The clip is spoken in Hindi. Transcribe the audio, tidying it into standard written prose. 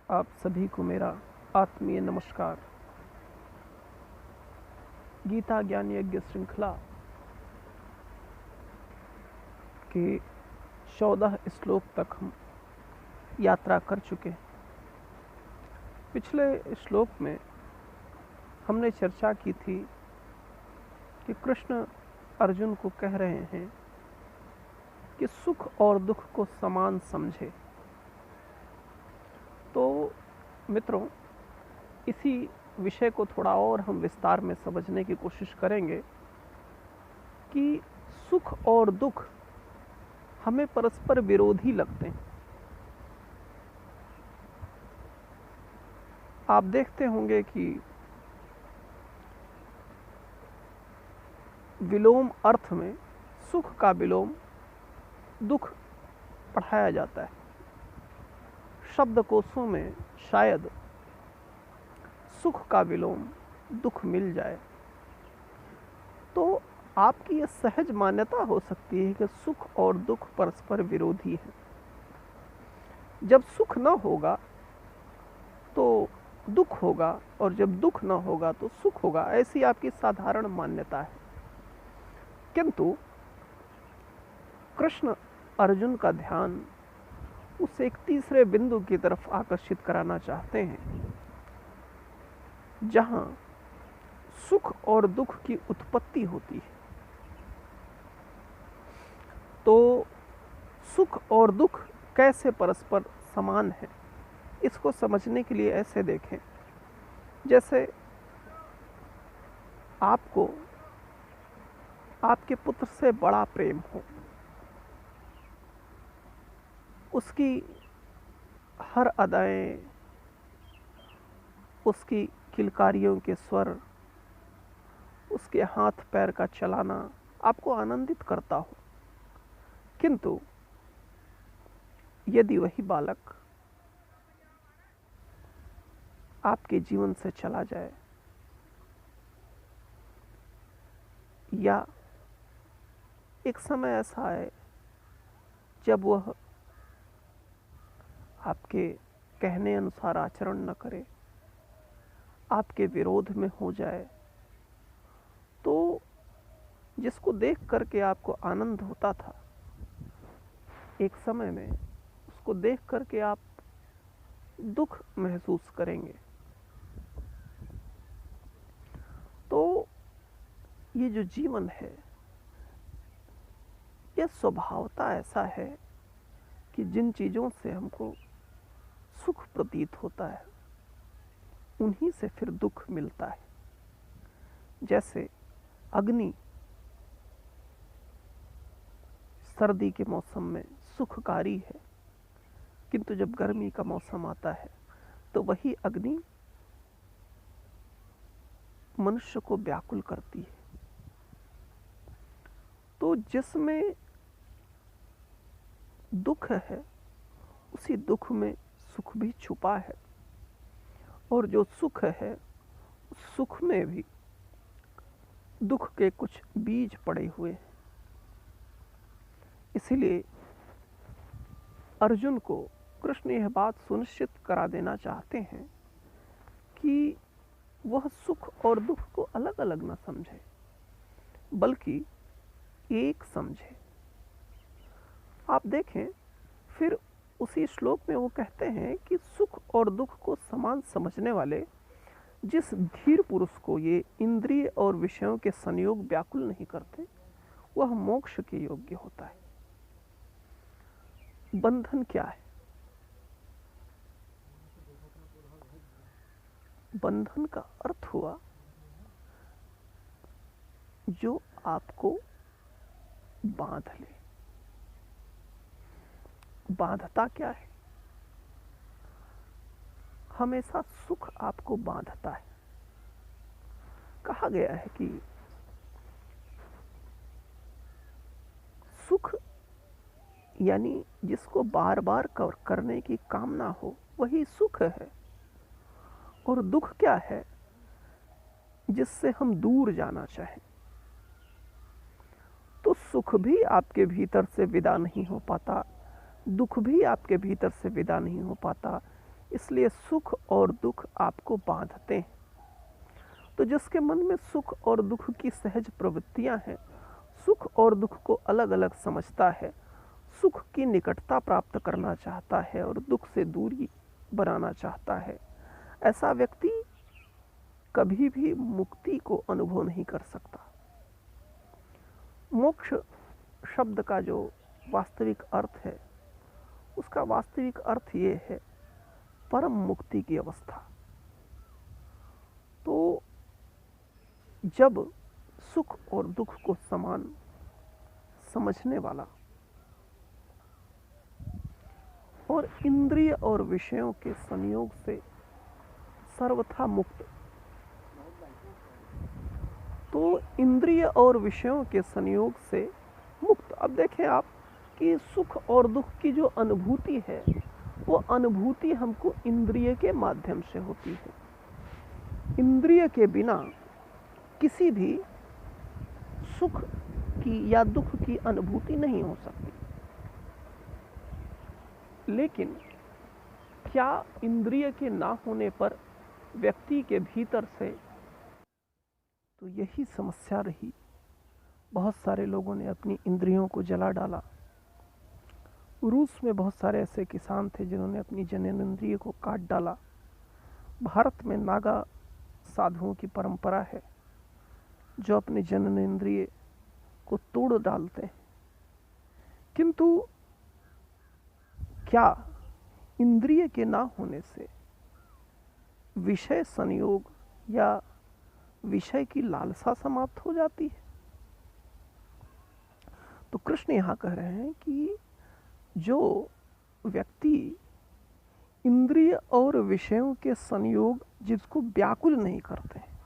आप सभी को मेरा आत्मीय नमस्कार। गीता ज्ञान यज्ञ श्रृंखला के 14 श्लोक तक हम यात्रा कर चुके हैं। पिछले श्लोक में हमने चर्चा की थी कि कृष्ण अर्जुन को कह रहे हैं कि सुख और दुख को समान समझे। तो मित्रों, इसी विषय को थोड़ा और हम विस्तार में समझने की कोशिश करेंगे कि सुख और दुख हमें परस्पर विरोधी लगते हैं। आप देखते होंगे कि विलोम अर्थ में सुख का विलोम दुख पढ़ाया जाता है। शब्दकोशों में शायद सुख का विलोम दुख मिल जाए, तो आपकी यह सहज मान्यता हो सकती है कि सुख और दुख परस्पर विरोधी हैं। जब सुख न होगा तो दुख होगा, और जब दुख न होगा तो सुख होगा, ऐसी आपकी साधारण मान्यता है। किंतु कृष्ण अर्जुन का ध्यान उस एक तीसरे बिंदु की तरफ आकर्षित कराना चाहते हैं, जहां सुख और दुख की उत्पत्ति होती है। तो सुख और दुख कैसे परस्पर समान है, इसको समझने के लिए ऐसे देखें, जैसे आपको आपके पुत्र से बड़ा प्रेम हो, उसकी हर अदाएं, उसकी किलकारियों के स्वर, उसके हाथ पैर का चलाना आपको आनंदित करता हो। किंतु यदि वही बालक आपके जीवन से चला जाए, या एक समय ऐसा आए जब वह आपके कहने अनुसार आचरण न करे, आपके विरोध में हो जाए, तो जिसको देख करके आपको आनंद होता था, एक समय में उसको देख करके आप दुख महसूस करेंगे। तो ये जो जीवन है, यह स्वभावता ऐसा है कि जिन चीज़ों से हमको सुख प्रतीत होता है, उन्हीं से फिर दुख मिलता है। जैसे अग्नि सर्दी के मौसम में सुखकारी है, किंतु जब गर्मी का मौसम आता है तो वही अग्नि मनुष्य को व्याकुल करती है। तो जिसमें दुख है, उसी दुख में सुख भी छुपा है, और जो सुख है, उस सुख में भी दुख के कुछ बीज पड़े हुए हैं। इसीलिए अर्जुन को कृष्ण यह बात सुनिश्चित करा देना चाहते हैं कि वह सुख और दुख को अलग अलग न समझे, बल्कि एक समझे। आप देखें, फिर उसी श्लोक में वो कहते हैं कि सुख और दुख को समान समझने वाले जिस धीर पुरुष को ये इंद्रिय और विषयों के संयोग व्याकुल नहीं करते, वह मोक्ष के योग्य होता है। बंधन क्या है? बंधन का अर्थ हुआ जो आपको बांध ले। बांधता क्या है? हमेशा सुख आपको बांधता है। कहा गया है कि सुख यानी जिसको बार बार करने की कामना हो, वही सुख है। और दुख क्या है? जिससे हम दूर जाना चाहें। तो सुख भी आपके भीतर से विदा नहीं हो पाता, दुख भी आपके भीतर से विदा नहीं हो पाता, इसलिए सुख और दुख आपको बांधते हैं। तो जिसके मन में सुख और दुख की सहज प्रवृत्तियां हैं, सुख और दुख को अलग अलग समझता है, सुख की निकटता प्राप्त करना चाहता है और दुख से दूरी बनाना चाहता है, ऐसा व्यक्ति कभी भी मुक्ति को अनुभव नहीं कर सकता। मोक्ष शब्द का जो वास्तविक अर्थ है, उसका वास्तविक अर्थ ये है परम मुक्ति की अवस्था। तो जब सुख और दुख को समान समझने वाला और इंद्रिय और विषयों के संयोग से सर्वथा मुक्त, तो इंद्रिय और विषयों के संयोग से मुक्त। अब देखें आप कि सुख और दुख की जो अनुभूति है, वो अनुभूति हमको इंद्रिय के माध्यम से होती है। इंद्रिय के बिना किसी भी सुख की या दुख की अनुभूति नहीं हो सकती। लेकिन क्या इंद्रिय के ना होने पर व्यक्ति के भीतर से, तो यही समस्या रही। बहुत सारे लोगों ने अपनी इंद्रियों को जला डाला। रूस में बहुत सारे ऐसे किसान थे जिन्होंने अपनी जननेंद्रिय को काट डाला। भारत में नागा साधुओं की परंपरा है जो अपने जननेंद्रिय को तोड़ डालते हैं। किंतु क्या इंद्रिय के ना होने से विषय संयोग या विषय की लालसा समाप्त हो जाती है? तो कृष्ण यहां कह रहे हैं कि जो व्यक्ति इंद्रिय और विषयों के संयोग जिसको व्याकुल नहीं करते हैं,